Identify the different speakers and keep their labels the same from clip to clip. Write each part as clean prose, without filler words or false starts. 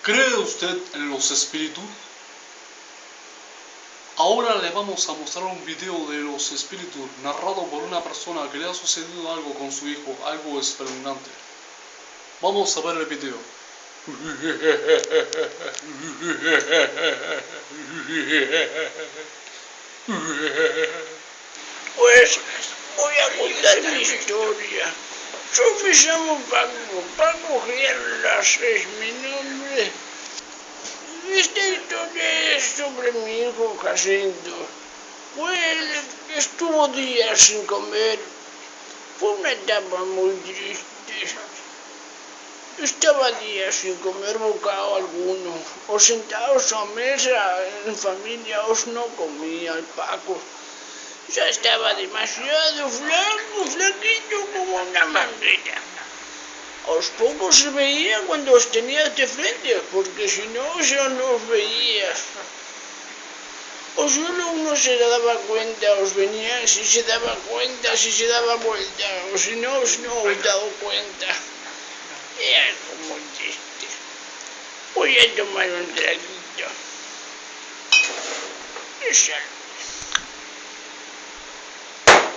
Speaker 1: ¿Cree usted en los espíritus? Ahora le vamos a mostrar un video de los espíritus narrado por una persona que le ha sucedido algo con su hijo, algo espeluznante. Vamos a ver el video.
Speaker 2: Pues voy a contar mi historia. Yo me llamo Paco Gerlas es mi nombre. Esta historia es sobre mi hijo Jacinto. Pues estuvo días sin comer. Fue una etapa muy triste. Estaba días sin comer bocado alguno. O sentados a mesa en familia os no comía el Paco. Ya estaba demasiado flaquito como una manguera. A os poco se veía cuando os tenía de frente, porque si no, ya no os veía. O solo uno se daba cuenta, os venía si se daba cuenta, si se daba vuelta, o si no, os no os dado cuenta. Era como triste. Voy a tomar un traguito.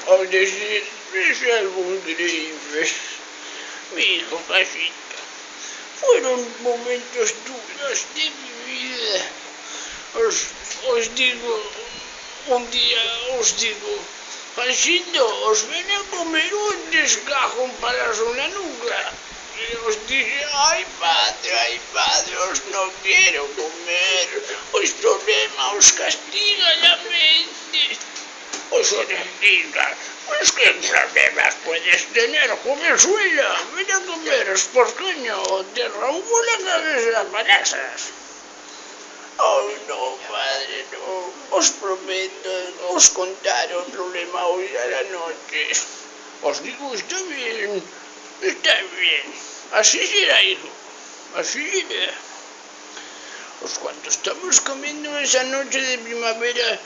Speaker 2: Al decir, es algo increíble. Mi hijo Jacinto. Fueron momentos duros de mi vida. Os digo, un día os digo, Jacinto, os ven a comer un desgajo para la nuca. Y os dice, ay padre, os no quiero comer. Os problema, os castiga la mente. Os diga, pues qué problemas puedes tener, jovenzuela. Ven a comer, ¿por qué no? Te rompo la cabeza a palazas. Oh no, padre, no. Os prometo, os contaré un problema hoy a la noche. Os digo, está bien. Así será, hijo. Así será. Pues cuando estamos comiendo esa noche de primavera,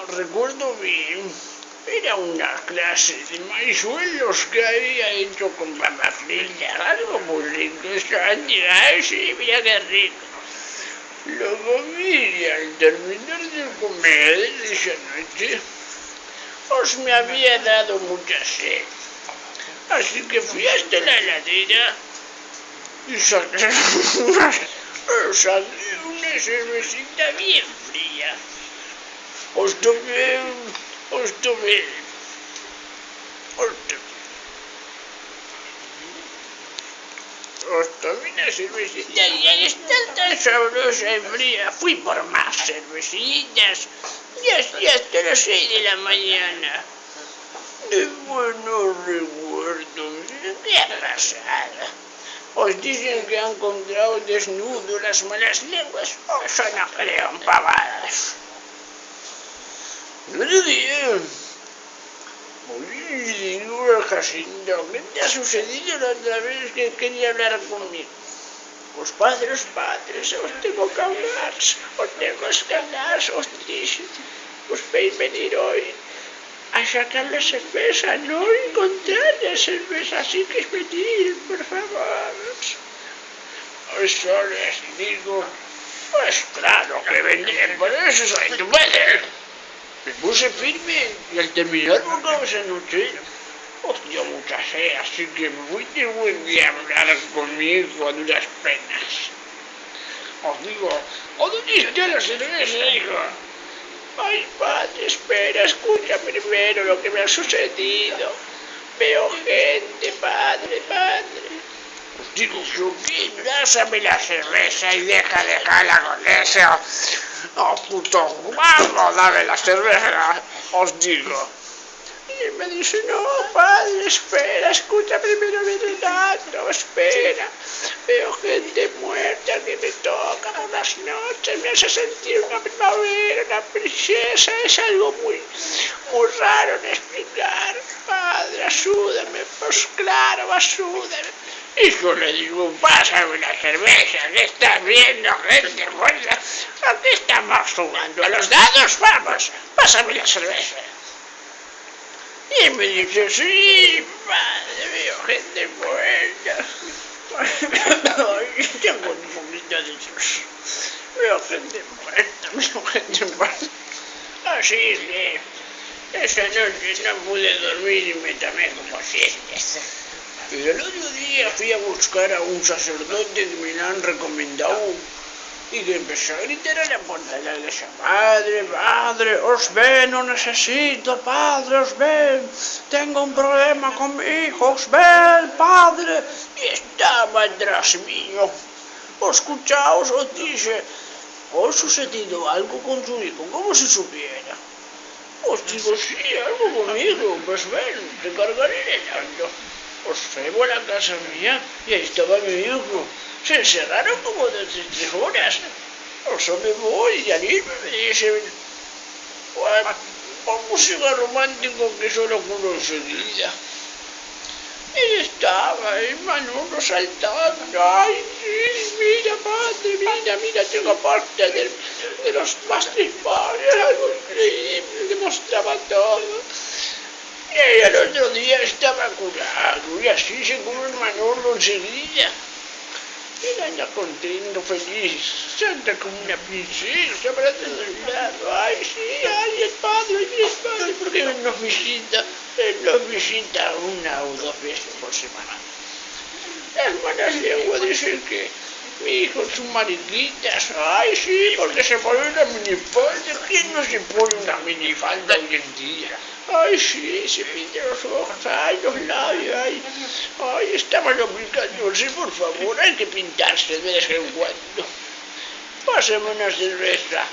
Speaker 2: recuerdo bien, era una clase de maízuelos que había hecho con papa frita, algo muy rico, sí, mira qué rico. Lo comí y al terminar de comer esa noche, os me había dado mucha sed. Así que fui hasta la heladera y saqué una cervecita bien fría. Os tomé una cervecita y al estar tan sabrosa y fría fui por más cervecitas y así hasta las 6 de la mañana. De buenos recuerdos, qué pasada. Os dicen que han encontrado desnudo las malas lenguas, o eso no creo en pavadas. Otro día, digo al Jacinto, ¿qué te ha sucedido la otra vez que quería hablar conmigo? Pues padre, os tengo que hablar, os dice, os podéis venir hoy a sacar la cerveza, no encontrar la cerveza, así que venir, por favor. Yo les digo, pues claro que vendré, por eso soy tu padre. Me puse firme y al terminar bocado esa noche, os dio mucha sed, así que muy de buen día hablar con mi hijo a duras penas. Os digo, ¿a dónde está la cerveza, hijo? Ay, padre, espera, escucha primero lo que me ha sucedido. Veo gente, padre. Os digo, Joaquín, dásame la cerveza y dejarla con eso. Oh, puto, vamos, dame la cerveza, os digo. Y me dice, no, padre, espera, escucha primero mi relato, espera. Veo gente muerta que me toca por las noches, me hace sentir una primavera, una princesa, es algo muy raro de explicar. Padre, ayúdame, pues claro, ayúdame. Y yo le digo, pásame la cerveza, que estás viendo gente muerta. Aquí estamos jugando a los dados, vamos, pásame la cerveza. Y me dice, sí, padre, veo gente muerta. Tengo un poquito de Dios. Veo gente muerta, veo gente muerta. Así que esa noche no pude dormir y me tomé como 7. Pero el otro día fui a buscar a un sacerdote que me lo han recomendado y que empezó a gritar a la puerta de la iglesia: Padre, Padre, os ven, os necesito, Padre, os ven, tengo un problema con mi hijo, os ven, Padre. Y estaba atrás mío. Escuchaos, os dice: ¿os sucedido algo con su hijo? ¿Cómo se supiera? Os digo: sí, algo conmigo, pues ven, te cargaré en el auto. Os llevo a la casa mía y ahí estaba mi hijo. Se encerraron como desde 3 horas. O sea, me voy y al irme me dicen: pon música romántico que solo curo enseguida. Y estaba ahí Manolo saltando: ay, sí, mira, padre, mira, tengo aparte de los matrimonios, algo increíble, demostraba todo. Y el otro día estaba curado y así se curó el Manolo enseguida. Él anda contento, feliz, se anda como una princesa, abrazando el lado. Ay, sí, ay, el padre, porque él nos visita 1 o 2 veces por semana. Las malas lenguas dicen que mi hijo es un mariquita. Ay, sí, porque se pone una minifalda. ¿Quién no se pone una minifalda hoy en día? Ay, sí, se pinta los ojos, ay, los labios, ay, está mal ubicándose, por favor, hay que pintarse de vez en cuando. Pásame una cerveza.